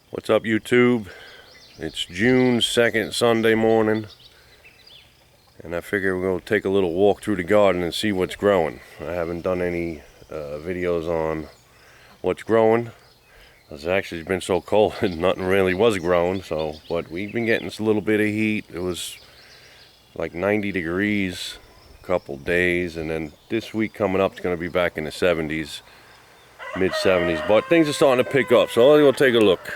What's up, YouTube? It's June 2nd, Sunday morning, and I figure we're going to take a little walk through the garden and see what's growing. I haven't done any videos on what's growing. It's actually been so cold and nothing really was growing, but we've been getting a little bit of heat. It was like 90 degrees a couple days, and then this week coming up it's going to be back in the 70s, mid 70s, but things are starting to pick up, so let's go take a look.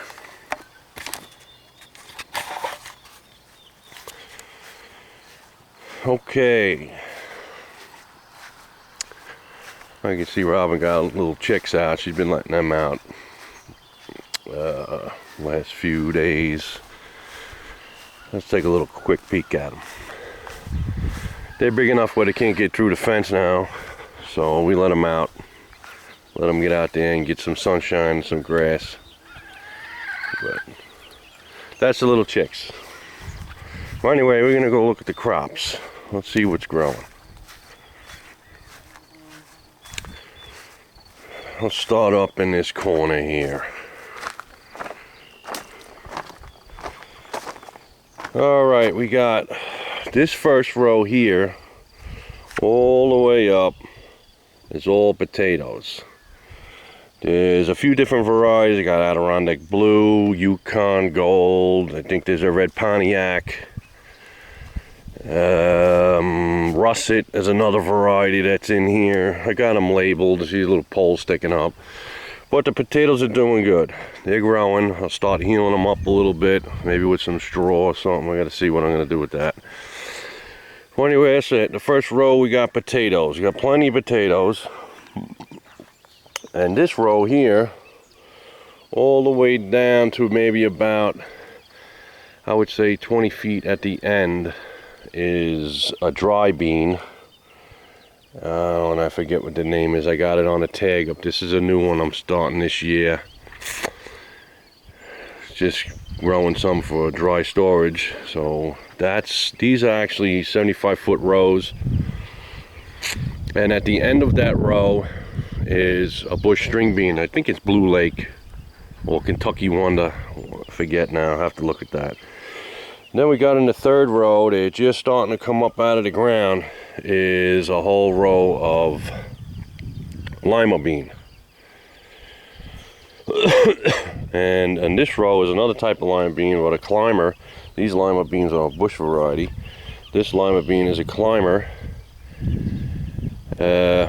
Okay, I can see Robin got little chicks out. She's been letting them out last few days. Let's take a little quick peek at them. They're big enough where they can't get through the fence now, so we let them out. Let them get out there and get some sunshine and some grass. But that's the little chicks. Well, anyway, we're gonna go look at the crops. Let's see what's growing. I'll start up in this corner here. Alright, we got this first row here, all the way up, is all potatoes. There's a few different varieties. I got Adirondack Blue, Yukon Gold, I think there's a red Pontiac. Russet is another variety that's in here. I got them labeled. See a little pole sticking up. But the potatoes are doing good. They're growing. I'll start healing them up a little bit, maybe with some straw or something. I got to see what I'm going to do with that. Well, anyway, that's it. The first row we got potatoes. We got plenty of potatoes. And this row here, all the way down to maybe about, I would say 20 feet at the end, is a dry bean. And I forget what the name is. I got it on a tag up. This is a new one I'm starting this year. Just growing some for dry storage. So these are actually 75-foot rows. And at the end of that row is a bush string bean. I think it's Blue Lake or Kentucky Wonder. I forget now. I have to look at that. Then we got in the third row, they're just starting to come up out of the ground, is a whole row of lima bean. and this row is another type of lima bean, but a climber. These lima beans are a bush variety. This lima bean is a climber. You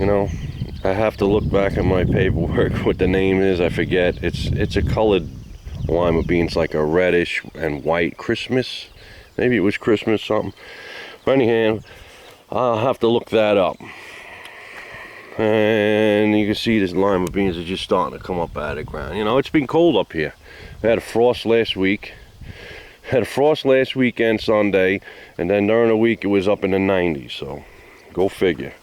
know, I have to look back at my paperwork what the name is. I forget. It's a colored lima beans, like a reddish and white Christmas. Maybe it was Christmas something. But anyhow, I'll have to look that up. And you can see these lima beans are just starting to come up out of the ground. You know, it's been cold up here. We had a frost last week. Had a frost last weekend, Sunday, and then during the week it was up in the 90s. So, go figure.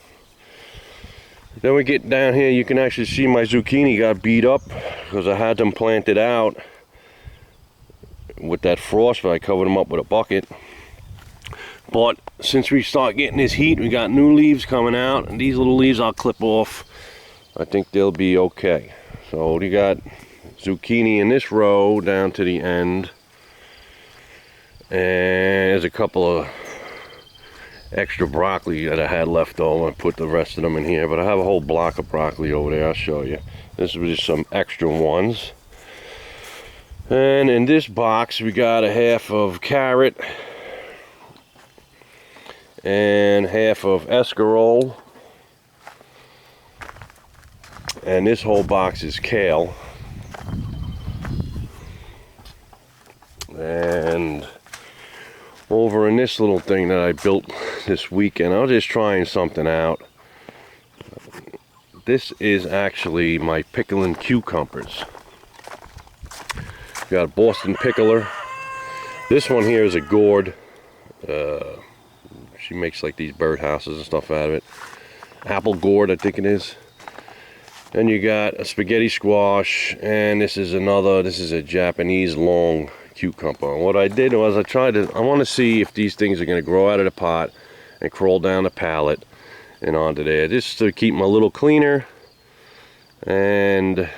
Then we get down here, you can actually see my zucchini got beat up because I had them planted out with that frost, but I covered them up with a bucket. But since we start getting this heat, we got new leaves coming out, and these little leaves I'll clip off. I think they'll be okay. So you got zucchini in this row down to the end, and there's a couple of extra broccoli that I had left over. I put the rest of them in here, but I have a whole block of broccoli over there. I'll show you. This was just some extra ones. And in this box we got a half of carrot and half of escarole, and this whole box is kale. And over in this little thing that I built this weekend, I was just trying something out. This is actually my pickling cucumbers. Got a Boston pickler. This one here is a gourd. She makes like these birdhouses and stuff out of it. Apple gourd, I think it is. Then you got a spaghetti squash, and this is a Japanese long cucumber. And what I did was I want to see if these things are going to grow out of the pot and crawl down the pallet and onto there, just to keep them a little cleaner and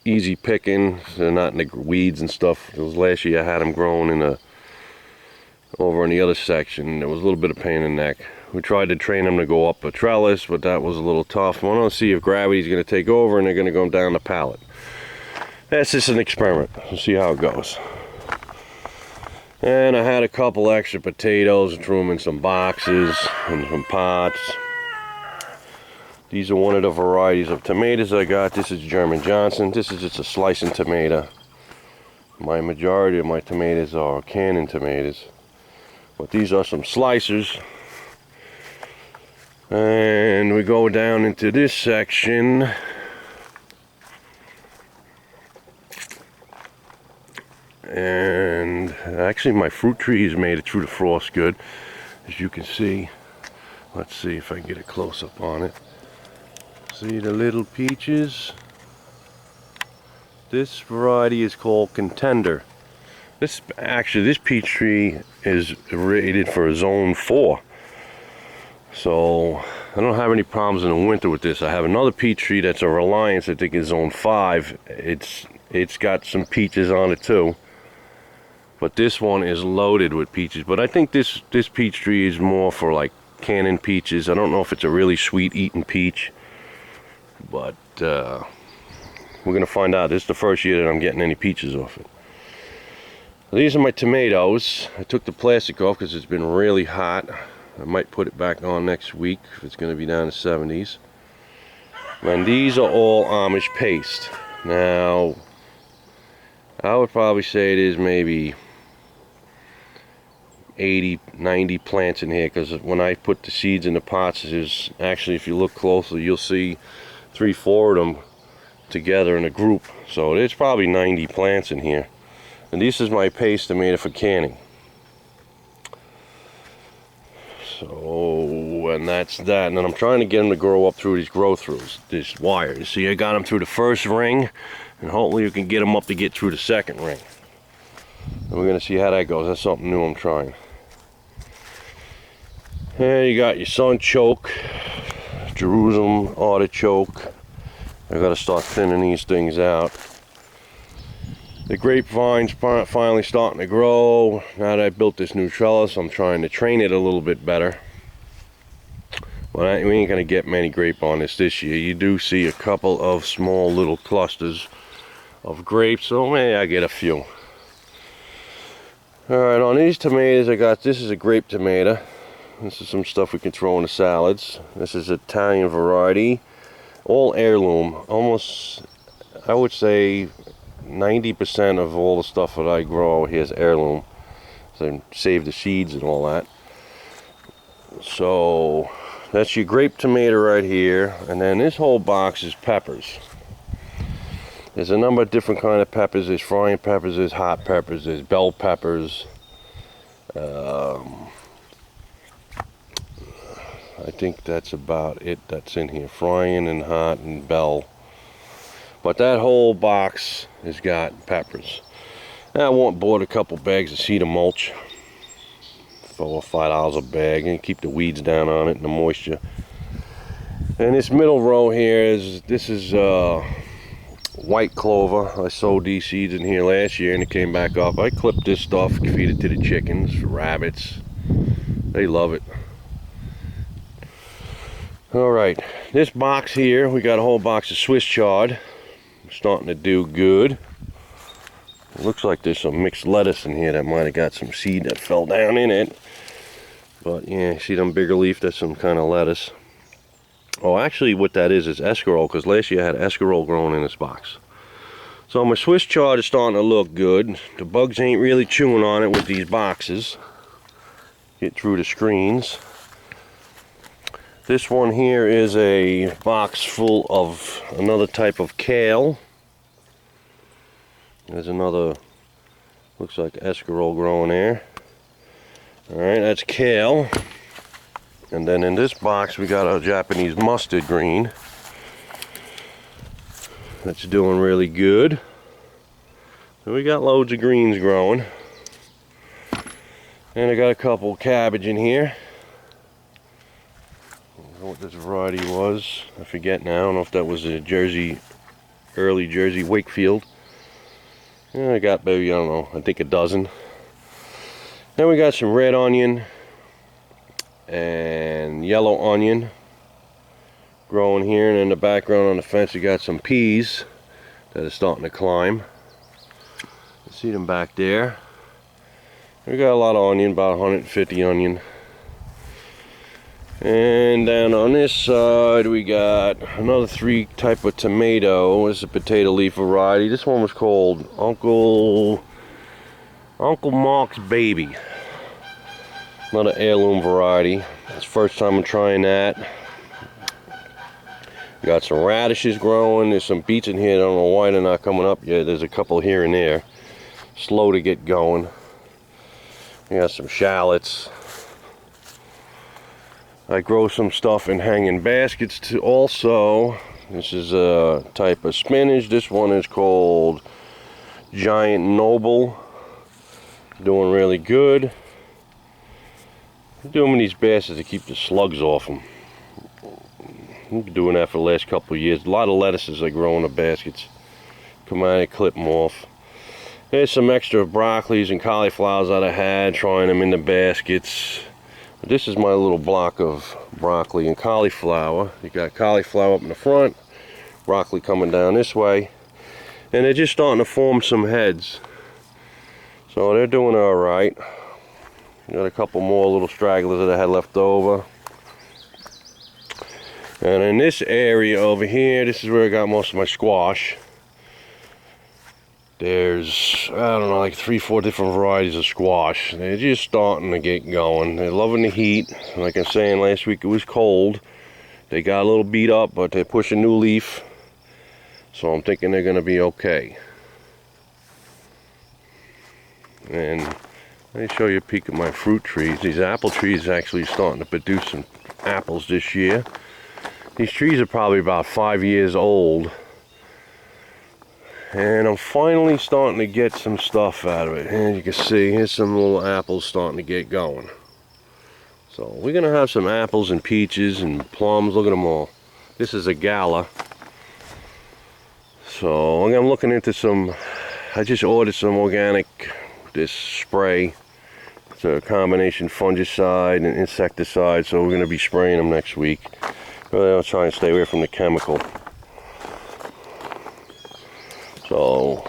easy picking. They're not in the weeds and stuff. It was last year I had them growing in over in the other section. It was a little bit of pain in the neck. We tried to train them to go up a trellis, but that was a little tough. I want to see if gravity's going to take over and they're going to go down the pallet. That's just an experiment. We'll see how it goes. And I had a couple extra potatoes and threw them in some boxes and some pots. These are one of the varieties of tomatoes I got. This is German Johnson. This is just a slicing tomato. My majority of my tomatoes are cannon tomatoes. But these are some slicers. And we go down into this section. And actually my fruit trees made it through the frost good, as you can see. Let's see if I can get a close-up on it. See the little peaches? This variety is called Contender. This peach tree is rated for a zone 4. So I don't have any problems in the winter with this. I have another peach tree that's a Reliance, I think is zone 5. It's got some peaches on it too. But this one is loaded with peaches. But I think this peach tree is more for like cannon peaches. I don't know if it's a really sweet eating peach. But we're going to find out. This is the first year that I'm getting any peaches off it. These are my tomatoes. I took the plastic off because it's been really hot. I might put it back on next week if it's going to be down to 70s. And these are all Amish paste. Now, I would probably say it is maybe 80, 90 plants in here, because when I put the seeds in the pots, there's actually, if you look closely, you'll see 3-4 of them together in a group. So there's probably 90 plants in here. And this is my paste I made it for canning. So, and that's that. And then I'm trying to get them to grow up through these grow-throughs, this wire. You see, I got them through the first ring, and hopefully you can get them up to get through the second ring. And we're going to see how that goes. That's something new I'm trying. And you got your sunchoke, Jerusalem artichoke. I got to start thinning these things out. The grapevine's finally starting to grow. Now that I built this new trellis, I'm trying to train it a little bit better. But we ain't going to get many grape on this year. You do see a couple of small little clusters of grapes, so maybe I get a few. Alright, on these tomatoes I got, this is a grape tomato. This is some stuff we can throw in the salads. This is Italian variety. All heirloom. Almost, I would say, 90% of all the stuff that I grow here is heirloom. So save the seeds and all that. So that's your grape tomato right here. And then this whole box is peppers. There's a number of different kind of peppers. There's frying peppers, there's hot peppers, there's bell peppers. I think that's about it that's in here. Frying and hot and bell. But that whole box has got peppers. Now I bought a couple bags of cedar mulch. $4 or $5 a bag, and keep the weeds down on it and the moisture. And this middle row here is white clover. I sowed these seeds in here last year and it came back up. I clipped this stuff, feed it to the chickens, rabbits. They love it. Alright, this box here, we got a whole box of Swiss chard. Starting to do good. It looks like there's some mixed lettuce in here that might have got some seed that fell down in it. But yeah, see them bigger leaf, that's some kind of lettuce. Oh, actually what that is escarole, because last year I had escarole growing in this box. So my Swiss chard is starting to look good. The bugs ain't really chewing on it with these boxes. Get through the screens. This one here is a box full of another type of kale. There's another, looks like escarole growing there. Alright, that's kale. And then in this box we got a Japanese mustard green. That's doing really good. So we got loads of greens growing. And I got a couple cabbage in here. I don't know what this variety was. I forget now. I don't know if that was a Jersey early Jersey Wakefield. And I got maybe, I don't know, I think a dozen. Then we got some red onion and yellow onion growing here, and in the background on the fence we got some peas that are starting to climb. You see them back there. We got a lot of onion, about 150 onion. And down on this side we got another 3 type of tomato. This is a potato leaf variety. This one was called Uncle Mark's Baby. Another heirloom variety. It's the first time I'm trying that. We got some radishes growing. There's some beets in here. I don't know why they're not coming up yet. There's a couple here and there. Slow to get going. We got some shallots. I grow some stuff in hanging baskets too also. This is a type of spinach. This one is called Giant Noble. Doing really good. I'm doing these baskets to keep the slugs off them. I've been doing that for the last couple of years. A lot of lettuces I grow in the baskets. Come out and clip them off. There's some extra broccolis and cauliflowers that I had, trying them in the baskets. This is my little block of broccoli and cauliflower. You got cauliflower up in the front, broccoli coming down this way, and they're just starting to form some heads. So they're doing all right. Got a couple more little stragglers that I had left over. And in this area over here, this is where I got most of my squash. There's, I don't know, like 3-4 different varieties of squash. They're just starting to get going. They're loving the heat. Like I was saying, last week it was cold. They got a little beat up, but they're pushing new leaf. So I'm thinking they're going to be okay. And let me show you a peek at my fruit trees. These apple trees are actually starting to produce some apples this year. These trees are probably about 5 years old. And I'm finally starting to get some stuff out of it. And you can see, here's some little apples starting to get going. So we're going to have some apples and peaches and plums. Look at them all. This is a gala. So I'm looking into some, I just ordered some organic, this spray. It's a combination fungicide and insecticide. So we're going to be spraying them next week. But I'll try and stay away from the chemical. So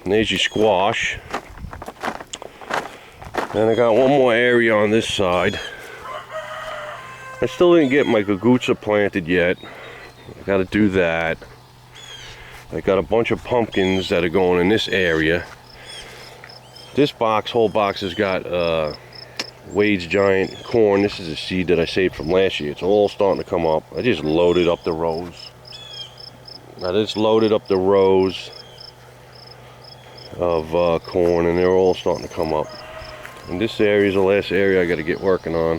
there's your squash. And I got one more area on this side. I still didn't get my gugucha planted yet. I got to do that. I got a bunch of pumpkins that are going in this area. This box, whole box, has got Wade's giant corn. This is a seed that I saved from last year. It's all starting to come up. I just loaded up the rows. I just loaded up the rows of corn, and they're all starting to come up. And this area is the last area I got to get working on.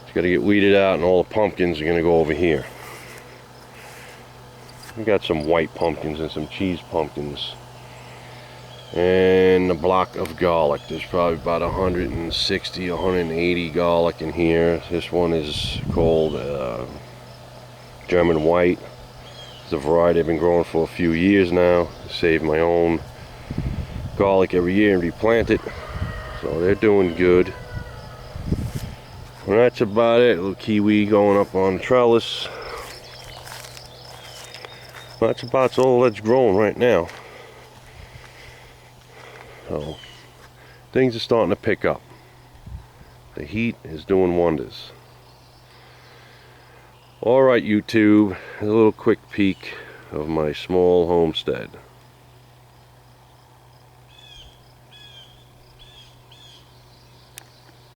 It's got to get weeded out, and all the pumpkins are going to go over here. We got some white pumpkins and some cheese pumpkins, and a block of garlic. There's probably about 160, 180 garlic in here. This one is called German White. It's a variety I've been growing for a few years now. I save my own garlic every year and replant it, so they're doing good. And that's about it. A little kiwi going up on the trellis. That's about all that's growing right now. So things are starting to pick up. The heat is doing wonders. Alright, YouTube, a little quick peek of my small homestead.